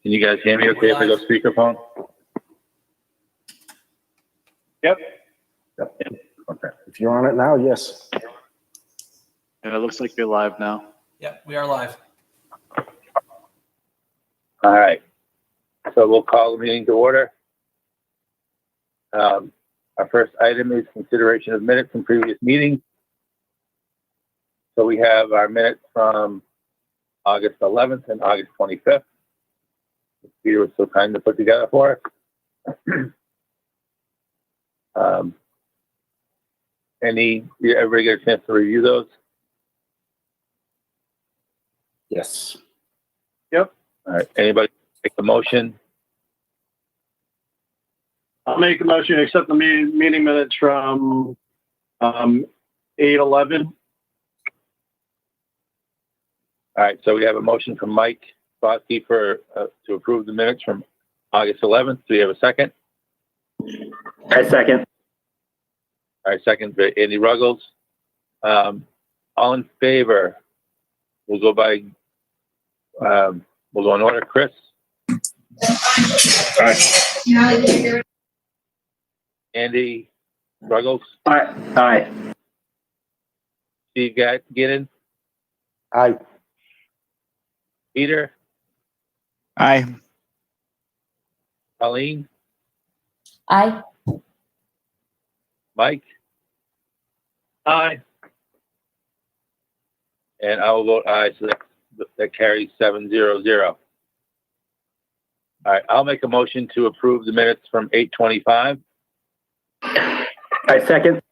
Can you guys hear me okay if I go speakerphone? Yep. Okay. If you're on it now, yes. And it looks like you're live now. Yeah, we are live. All right. So we'll call the meeting to order. Our first item is consideration of minutes from previous meetings. So we have our minutes from August 11th and August 25th. Peter was so kind to put together for us. Everybody get a chance to review those? Yes. All right. Anybody make a motion? I'll make a motion to accept the meeting minutes from 8/11. All right. So we have a motion from Mike Bosky for to approve the minutes from August 11th. Do we have a second? I second. All right. Second for Andy Ruggles. All in favor? We'll go by. We'll go in order. Chris. Aye. Andy Ruggles. Aye. Aye. Steve Giddens. Aye. Peter. Aye. Colleen. Aye. Mike. Aye. And I will vote aye. So that carries 7-0-0. All right. I'll make a motion to approve the minutes from 8/25. I second.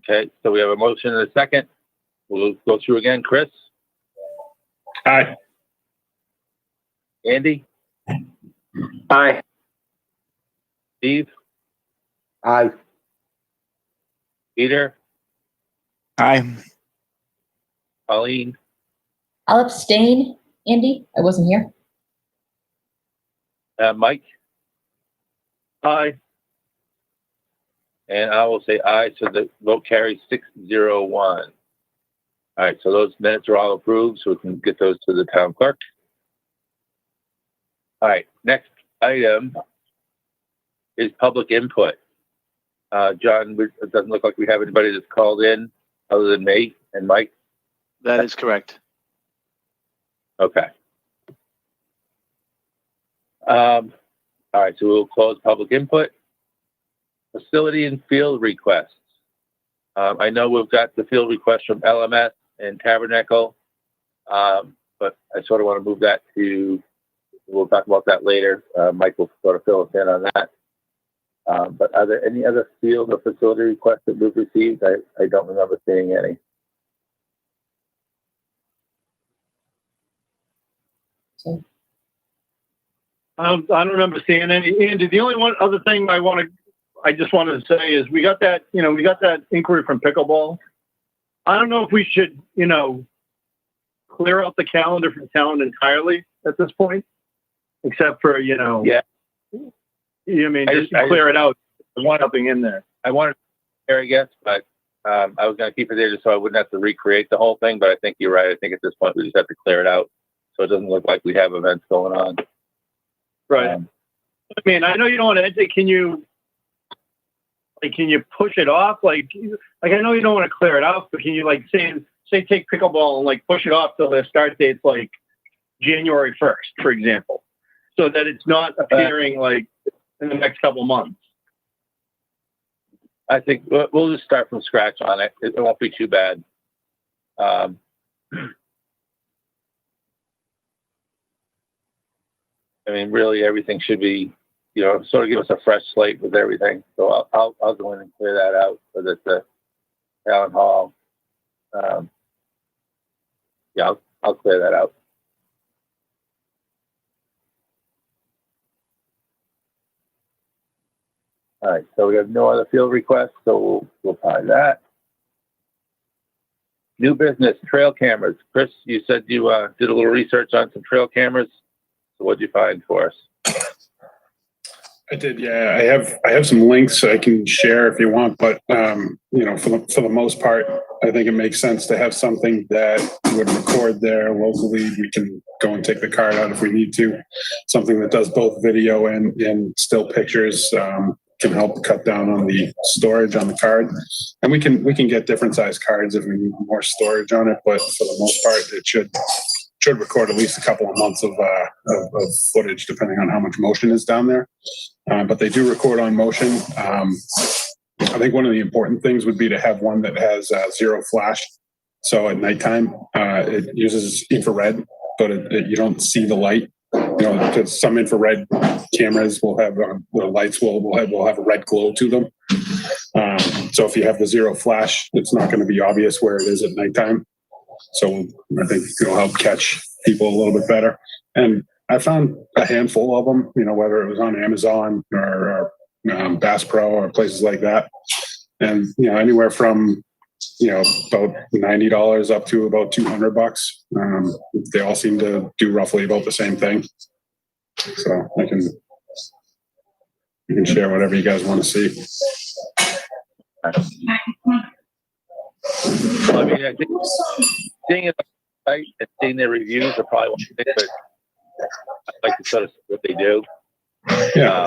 Okay. So we have a motion and a second. We'll go through again. Chris. Aye. Andy. Aye. Steve. Aye. Peter. Aye. Colleen. I'll abstain, Andy. I wasn't here. Mike. Aye. And I will say aye. So the vote carries 6-0-1. All right. So those minutes are all approved. So we can get those to the town clerk. All right. Next item is public input. John, it doesn't look like we have anybody that's called in other than me and Mike. That is correct. Okay. All right, so we'll close public input. Facility and field requests. I know we've got the field request from LMS and Tabernacle, but I sort of want to move that to, we'll talk about that later. Mike will sort of fill us in on that. But are there any other field or facility requests that we've received? I don't remember seeing any. So, I don't remember seeing any. Andy, the only one other thing I just wanted to say is we got that inquiry from Pickleball. I don't know if we should, clear out the calendar from town entirely at this point, except for, Yeah. Just clear it out. There's something in there. I wanted to share, I guess, but I was going to keep it there just so I wouldn't have to recreate the whole thing. But I think you're right. I think at this point we just have to clear it out so it doesn't look like we have events going on. Right. I know you don't want to. Can you push it off? I know you don't want to clear it out, but can you say take Pickleball and push it off till their start date's January 1st, for example, so that it's not appearing in the next couple of months. I think we'll just start from scratch on it. It won't be too bad. Really, everything should be, sort of give us a fresh slate with everything. So I'll go in and clear that out so that the town hall. I'll clear that out. All right, so we have no other field requests, so we'll try that. New business, trail cameras. Chris, you said you did a little research on some trail cameras. So what'd you find for us? I did, yeah. I have some links I can share if you want, but for the most part, I think it makes sense to have something that would record there locally. We can go and take the card out if we need to. Something that does both video and still pictures can help cut down on the storage on the card. And we can get different size cards if we need more storage on it, but for the most part, it should record at least a couple of months of footage, depending on how much motion is down there. But they do record on motion. I think one of the important things would be to have one that has zero flash. So at nighttime, it uses infrared, but you don't see the light. Because some infrared cameras will have the lights will have a red glow to them. So if you have the zero flash, it's not going to be obvious where it is at nighttime. So I think it'll help catch people a little bit better. And I found a handful of them, whether it was on Amazon or Bass Pro or places like that. And, anywhere from, about $90 up to about $200. They all seem to do roughly about the same thing. So you can share whatever you guys want to see. Well, I mean, I think seeing it on the site and seeing their reviews are probably one thing, but I'd like to sort of see what they do. Yeah.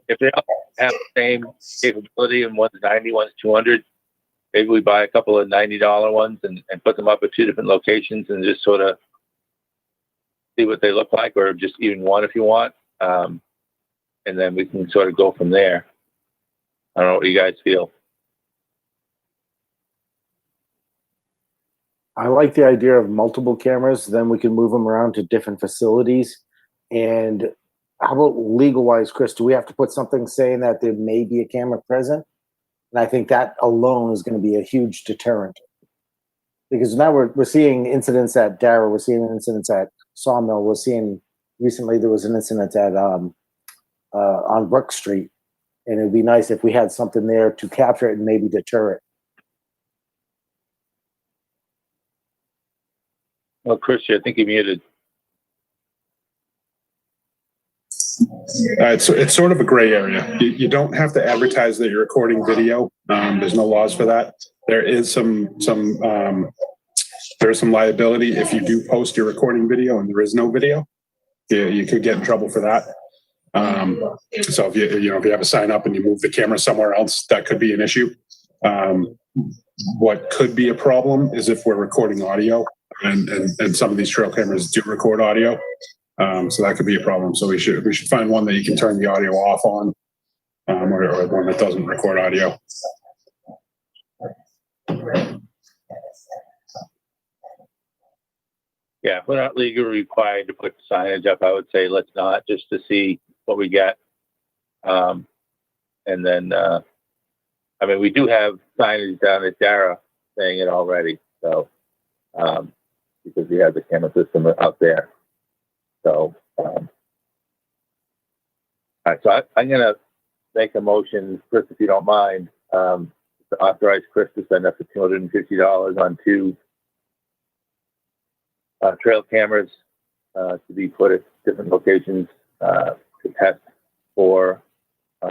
If they all have the same capability and one's 90, one's 200, maybe we buy a couple of $90 ones and put them up at two different locations and just sort of see what they look like, or just even one if you want. And then we can sort of go from there. I don't know what you guys feel. I like the idea of multiple cameras. Then we can move them around to different facilities. And how about legal-wise, Chris? Do we have to put something saying that there may be a camera present? And I think that alone is going to be a huge deterrent. Because now we're seeing incidents at Darrow, we're seeing incidents at Sawmill, we're seeing recently there was an incident at on Brook Street. And it'd be nice if we had something there to capture it and maybe deter it. Well, Chris, I think you're muted. It's sort of a gray area. You don't have to advertise that you're recording video. There's no laws for that. There is some liability if you do post your recording video and there is no video. You could get in trouble for that. So if you have a sign up and you move the camera somewhere else, that could be an issue. What could be a problem is if we're recording audio, and some of these trail cameras do record audio. So that could be a problem. So we should find one that you can turn the audio off on, or one that doesn't record audio. Yeah, if we're not legally required to put signage up, I would say let's not, just to see what we get. And then, we do have signage down at Darrow saying it already. So, because we have the camera system out there. So, all right, so I'm going to make a motion, Chris, if you don't mind, to authorize Chris to spend up to $250 on two trail cameras to be put at different locations to test for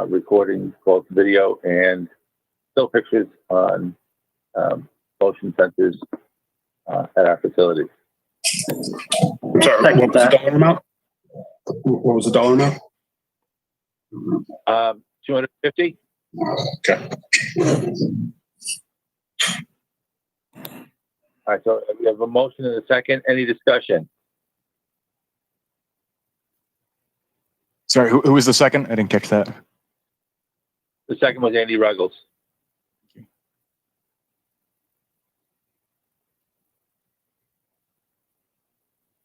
recording both video and still pictures on motion sensors at our facilities. I'm sorry, what was the dollar amount? What was the dollar amount? 250. Okay. All right, so we have a motion and a second. Any discussion? Sorry, who was the second? I didn't catch that. The second was Andy Ruggles.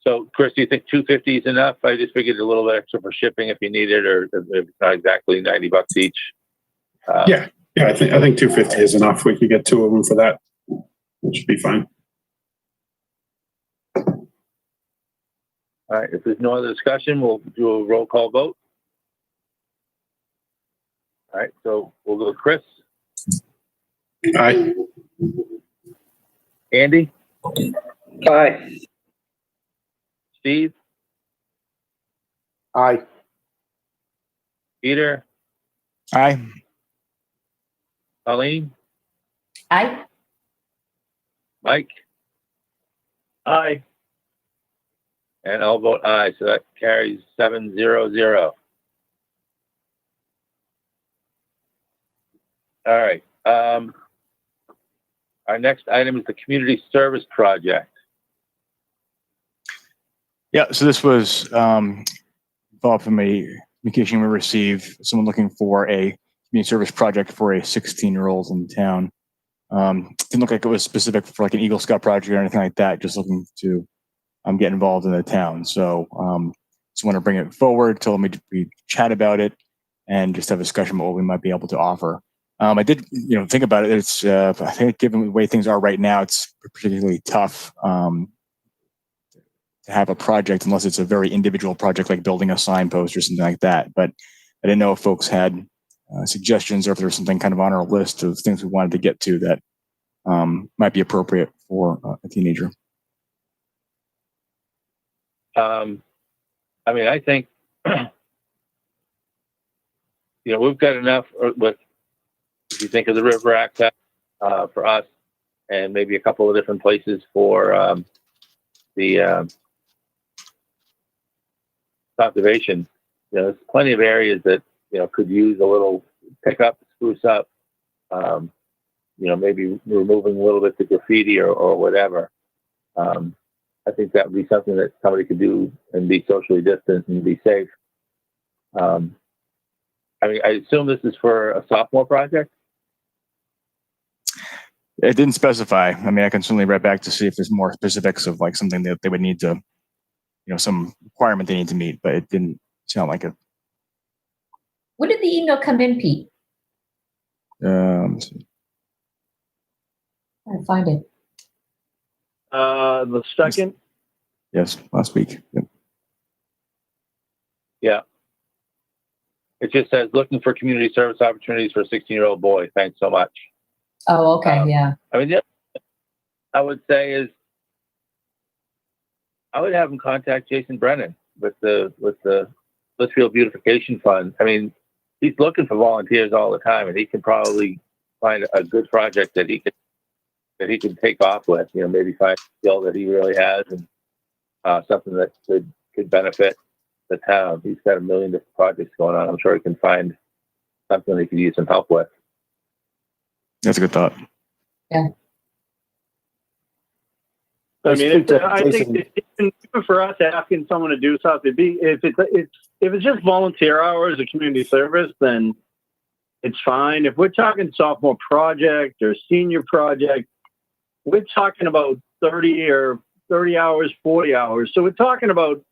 So, Chris, do you think 250 is enough? I just figured a little bit extra for shipping if you need it, or if it's not exactly $90 each. Yeah, I think 250 is enough. We could get two of them for that. It should be fine. All right, if there's no other discussion, we'll do a roll call vote. All right, so we'll go Chris. Aye. Andy? Aye. Steve? Aye. Peter, Aye. Colleen, Aye. Mike, Aye. and I'll vote aye. So that carries 7-0-0. All right. Our next item is the community service project. Yeah, so this was involved from a communication we received, someone looking for a community service project for a 16-year-old in town. Didn't look like it was specific for like an Eagle Scout project or anything like that, just looking to get involved in the town. So just want to bring it forward, tell them we chat about it and just have a discussion about what we might be able to offer. I did, think about it. It's, I think given the way things are right now, it's particularly tough to have a project unless it's a very individual project like building a signpost or something like that. But I didn't know if folks had suggestions or if there was something kind of on our list of things we wanted to get to that might be appropriate for a teenager. I think, we've got enough with, if you think of the river access for us and maybe a couple of different places for the conservation, there's plenty of areas that, could use a little pick up, spruce up, maybe removing a little bit the graffiti or whatever. I think that would be something that somebody could do and be socially distant and be safe. I assume this is for a sophomore project? It didn't specify. I can certainly write back to see if there's more specifics of like something that they would need to, some requirement they need to meet, but it didn't sound like it. When did the email come in, Pete? Let's see. I'll find it. The second. Yes, last week. Yep. Yeah. It just says looking for community service opportunities for a 16-year-old boy. Thanks so much. Oh, okay. Yeah. The I would say is I would have him contact Jason Brennan with the Litchfield Beautification Fund. He's looking for volunteers all the time, and he can probably find a good project that he can take off with. Maybe find a skill that he really has and something that could benefit the town. He's got a million different projects going on. I'm sure he can find something he could use some help with. That's a good thought. Yeah. I think even for us asking someone to do something, if it's just volunteer hours or community service, then it's fine. If we're talking sophomore project or senior project, we're talking about 30 hours, 40 hours. So we're talking about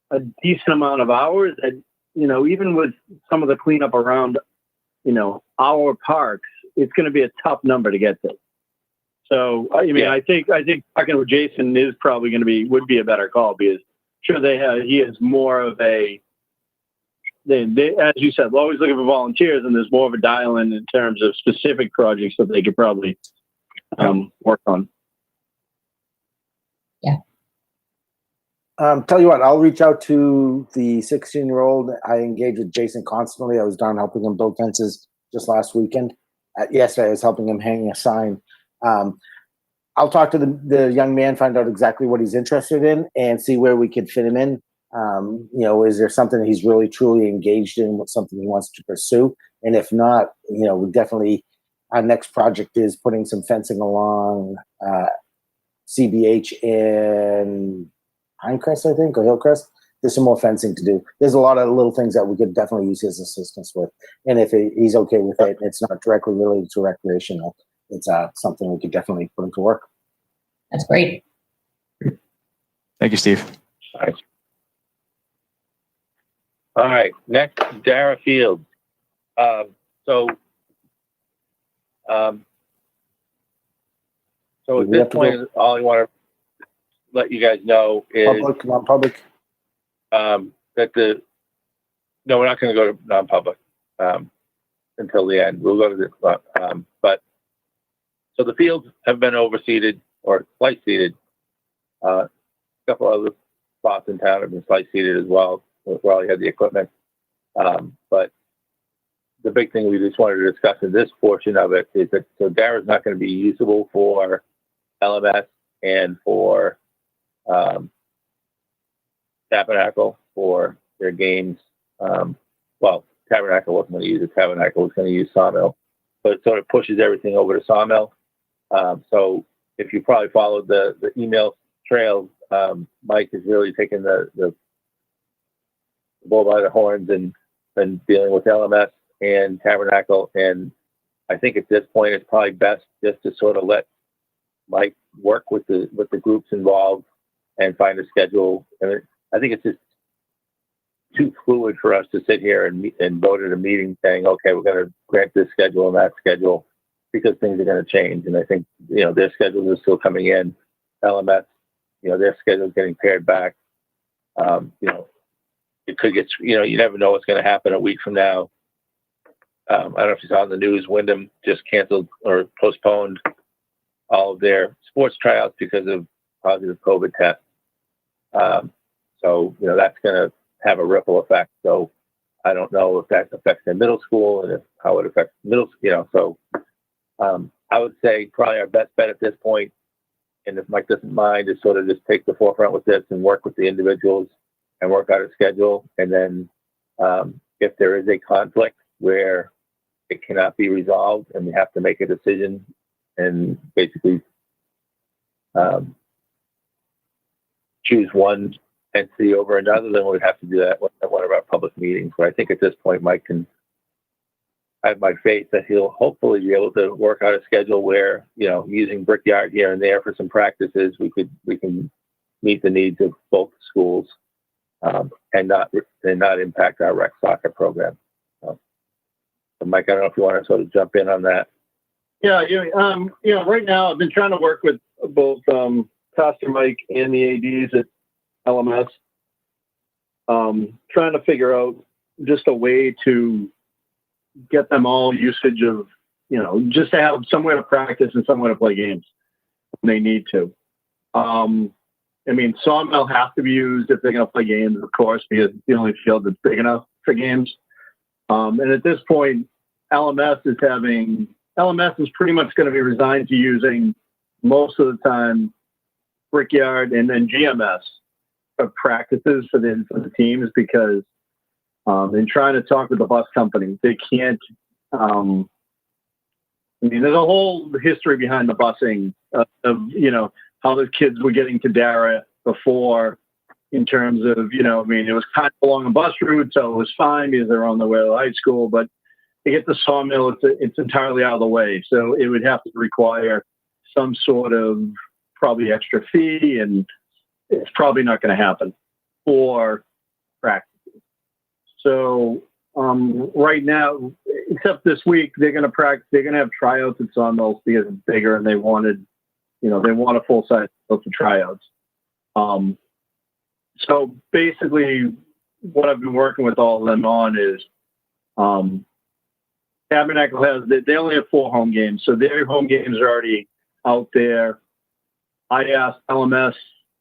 a decent amount of hours that, even with some of the cleanup around, our parks, it's going to be a tough number to get to. So, I think talking with Jason is probably would be a better call because he is more of a, they, as you said, we're always looking for volunteers and there's more of a dial-in in terms of specific projects that they could probably work on. Yeah. Tell you what, I'll reach out to the 16-year-old. I engage with Jason constantly. I was down helping him build fences just last weekend. Yesterday, I was helping him hang a sign. I'll talk to the young man, find out exactly what he's interested in, and see where we could fit him in. Is there something he's really truly engaged in? What's something he wants to pursue? And if not, we definitely, our next project is putting some fencing along CBH and Pinecrest, I think, or Hillcrest. There's some more fencing to do. There's a lot of little things that we could definitely use his assistance with. And if he's okay with it, it's not directly related to recreational. It's something we could definitely put into work. That's great. Thank you, Steve. All right. Next, Dara Field. So at this point, all I want to let you guys know is non-public. No, we're not going to go to non-public until the end. We'll go to this, but so the fields have been overseeded or slice seeded. A couple other spots in town have been slice seeded as well. while he had the equipment. But the big thing we just wanted to discuss in this portion of it is that so Dara's not going to be usable for LMS and for Tabernacle for their games. Well, Tabernacle wasn't going to use it. Tabernacle was going to use Sawmill, but it sort of pushes everything over to Sawmill. So if you probably followed the email trail, Mike is really taking the bull by the horns and dealing with LMS and Tabernacle. And I think at this point, it's probably best just to sort of let Mike work with the groups involved and find a schedule. And I think it's just too fluid for us to sit here and vote at a meeting saying, okay, we're going to grant this schedule and that schedule, because things are going to change. And I think, their schedules are still coming in. LMS, their schedule is getting pared back. It could get, you never know what's going to happen a week from now. I don't know if you saw in the news, Wyndham just canceled or postponed all of their sports tryouts because of positive COVID tests. So, that's going to have a ripple effect. So I don't know if that affects their middle school and how it affects middle school, so I would say probably our best bet at this point, and if Mike doesn't mind, is sort of just take the forefront with this and work with the individuals and work out a schedule. And then if there is a conflict where it cannot be resolved and we have to make a decision and basically choose one entity over another, then we'd have to do that at one of our public meetings. But I think at this point, Mike I have my faith that he'll hopefully be able to work out a schedule where, using Brickyard here and there for some practices, we can meet the needs of both schools and not impact our rec soccer program. So Mike, I don't know if you want to sort of jump in on that. Yeah, right now I've been trying to work with both Pastor Mike and the ADs at LMS, trying to figure out just a way to get them all usage of, just to have somewhere to practice and somewhere to play games when they need to. Sawmill has to be used if they're going to play games, of course, because it's the only field that's big enough for games. And at this point, LMS is pretty much going to be resigned to using most of the time Brickyard and then GMS for practices for the teams, because in trying to talk with the bus company, they can't. There's a whole history behind the busing of how the kids were getting to Dara before, in terms of it was kind of along a bus route, so it was fine because they're on the way to high school. But to get to Sawmill, it's entirely out of the way, so it would have to require some sort of probably extra fee, and it's probably not going to happen for practices. So right now, except this week, they're going to practice. They're going to have tryouts at Sawmill because it's bigger, and they want a full size field for tryouts. So basically, what I've been working with all of them on is Tabernacle they only have 4 home games, so their home games are already out there. I asked LMS,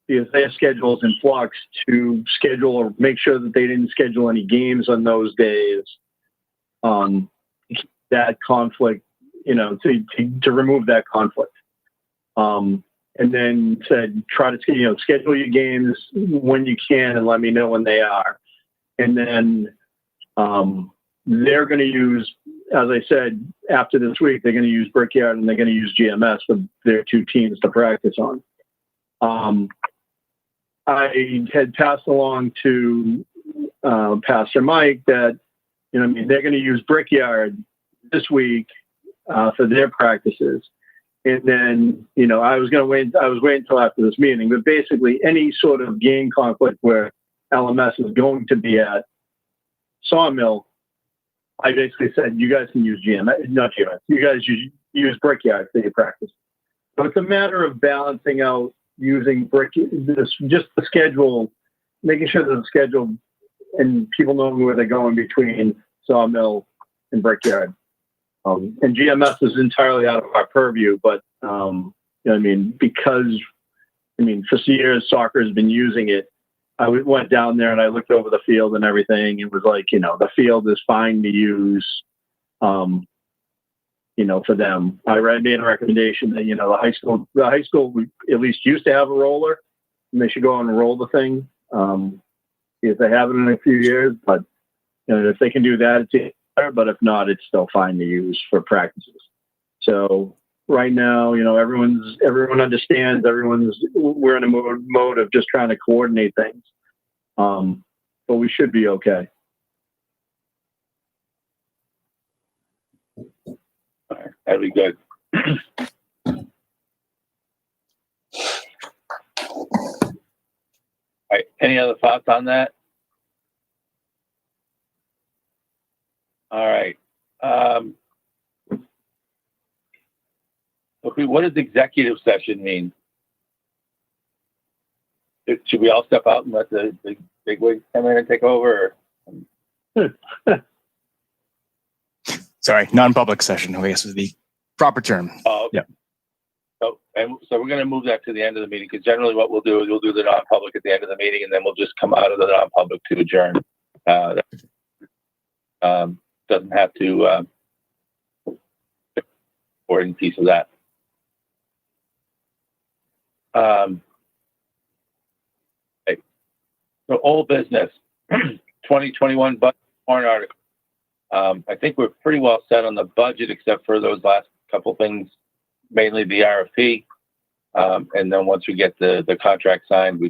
because their schedule's in flux, to schedule or make sure that they didn't schedule any games on those days. That conflict, to remove that conflict. And then said, try to, schedule your games when you can and let me know when they are. And then they're going to use, as I said, after this week, they're going to use Brickyard and they're going to use GMS for their 2 teams to practice on. I had passed along to Pastor Mike that, they're going to use Brickyard this week for their practices. And then, I was waiting until after this meeting, but basically any sort of game conflict where LMS is going to be at Sawmill, I basically said, you guys can use not GMS, you guys use Brickyard for your practice. So it's a matter of balancing out using just the schedule, making sure that the schedule and people know where they're going between Sawmill and Brickyard. And GMS is entirely out of our purview, but because for years soccer has been using it, went down there and I looked over the field and everything. It was like, the field is fine to use, for them. I made a recommendation that, the high school at least used to have a roller, and they should go and roll the thing. If they haven't in a few years, but if they can do that, it's better, but if not, it's still fine to use for practices. So right now, everyone understands, we're in a mode of just trying to coordinate things. But we should be okay. All right, that'd be good. All right, any other thoughts on that? All right. Okay, what does executive session mean? Should we all step out and let the big wigs come in and take over? Sorry, non-public session, I guess is the proper term. Oh, yeah. So we're going to move that to the end of the meeting, because generally what we'll do is we'll do the non-public at the end of the meeting, and then we'll just come out of the non-public to adjourn. Doesn't have to important piece of that. Okay. So old business, 2021 budget warrant article. I think we're pretty well set on the budget, except for those last couple things, mainly the RFP. And then once we get the contract signed,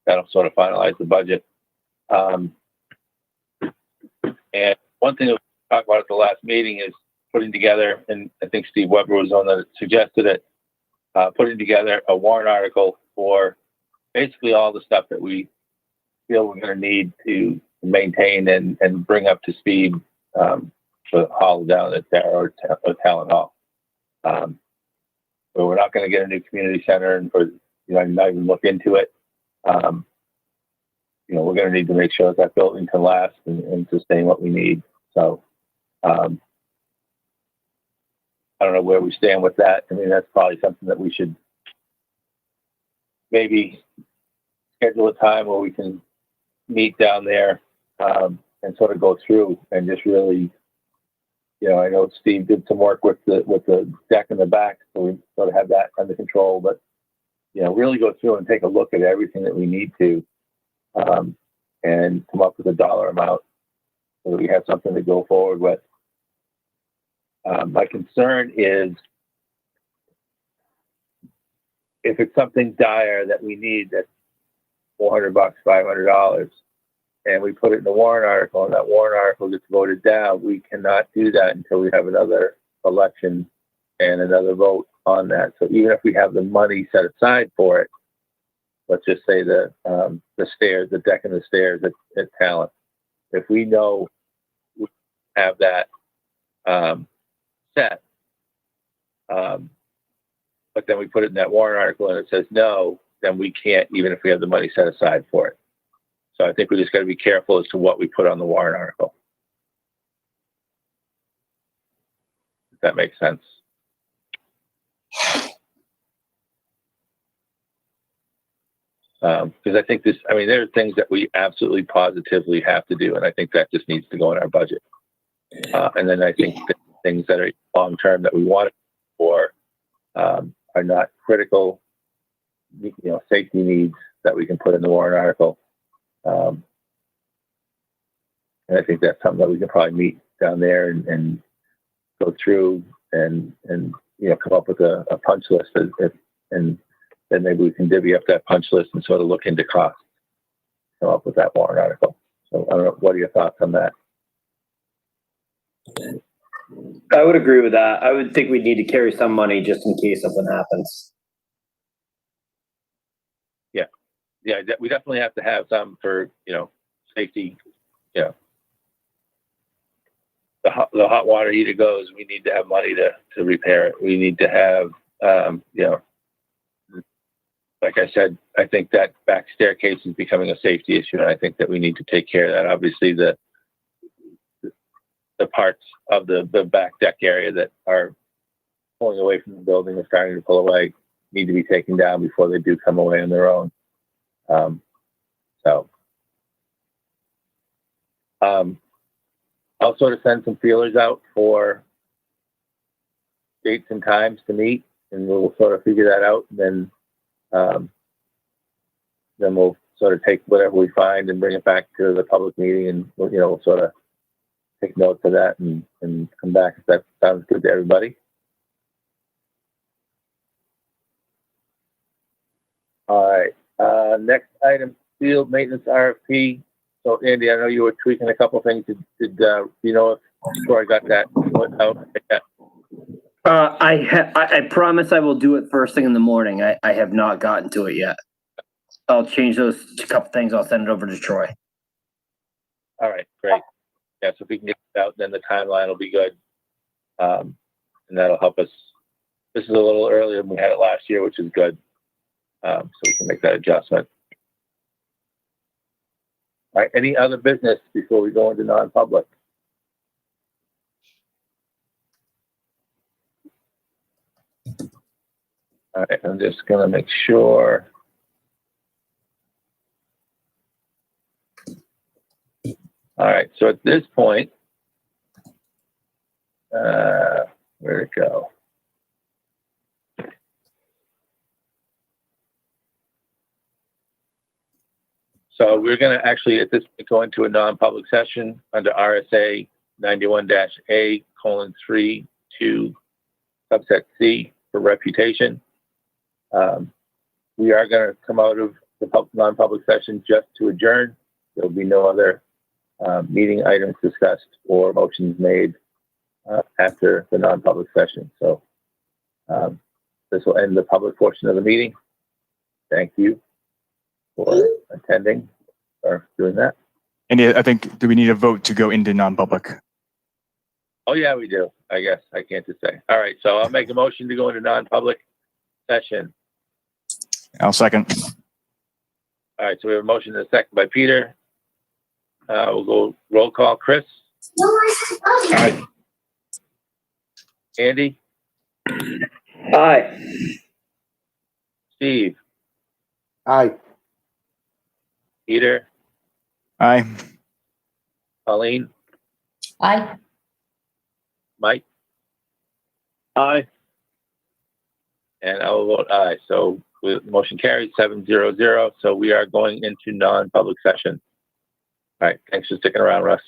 that'll sort of finalize the budget. And one thing that we talked about at the last meeting is putting together, and I think Steve Weber was on that suggested it, putting together a warrant article for basically all the stuff that we feel we're going to need to maintain and bring up to speed for the hall down at Town Hall. But we're not going to get a new community center or not even look into it. We're going to need to make sure that building can last and sustain what we need. So I don't know where we stand with that. I mean, that's probably something that we should maybe schedule a time where we can meet down there and sort of go through and just really, I know Steve did some work with the deck in the back, so we sort of have that under control, but really go through and take a look at everything that we need to and come up with a dollar amount so that we have something to go forward with. My concern is if it's something dire that we need that's $400, $500, and we put it in the warrant article and that warrant article gets voted down, we cannot do that until we have another election and another vote on that. So even if we have the money set aside for it, let's just say the stairs, the deck and the stairs at Talent, if we know we have that set, but then we put it in that warrant article and it says no, then we can't, even if we have the money set aside for it. So I think we just got to be careful as to what we put on the warrant article. If that makes sense. Because I think there are things that we absolutely positively have to do, and I think that just needs to go in our budget. And then I think that things that are long-term that we want for are not critical, safety needs that we can put in the warrant article. And I think that's something that we can probably meet down there and go through and come up with a punch list, and then maybe we can divvy up that punch list and sort of look into costs, come up with that warrant article. So I don't know, what are your thoughts on that? I would agree with that. I would think we'd need to carry some money just in case something happens. Yeah, we definitely have to have some for, safety. The hot water heater goes, we need to have money to repair it. We need to have, like I said, I think that back staircase is becoming a safety issue, and I think that we need to take care of that. Obviously, the parts of the back deck area that are pulling away from the building or starting to pull away need to be taken down before they do come away on their own. So, I'll sort of send some feelers out for dates and times to meet, and we'll sort of figure that out. And then we'll sort of take whatever we find and bring it back to the public meeting, and we'll sort of take notes of that and come back if that sounds good to everybody. All right. Next item, field maintenance RFP. So Andy, I know you were tweaking a couple things. Did you know if before I got that out? Yeah. I promise I will do it first thing in the morning. I have not gotten to it yet. I'll change those couple things. I'll send it over to Troy. All right, great. Yeah, so if we can get it out, then the timeline will be good. And that'll help us. This is a little earlier than we had it last year, which is good. So we can make that adjustment. All right, any other business before we go into non-public? All right, I'm just gonna make sure. All right, so at this point, where'd it go? So we're going to actually, at this point, go into a non-public session under RSA 91-A:3 to subset C for reputation. We are going to come out of the non-public session just to adjourn. There will be no other meeting items discussed or motions made after the non-public session. So this will end the public portion of the meeting. Thank you for attending or doing that. And I think, do we need a vote to go into non-public? Oh yeah, we do. I guess I can't just say. All right, so I'll make a motion to go into non-public session. I'll second. All right, so we have a motion and a second by Peter. We'll go roll call. Chris? Aye. Andy? Aye. Steve? Aye. Peter? Aye. Colleen? Aye. Mike? Aye. And I will vote aye. So the motion carries 7-0-0. So we are going into non-public session. All right, thanks for sticking around, Russ.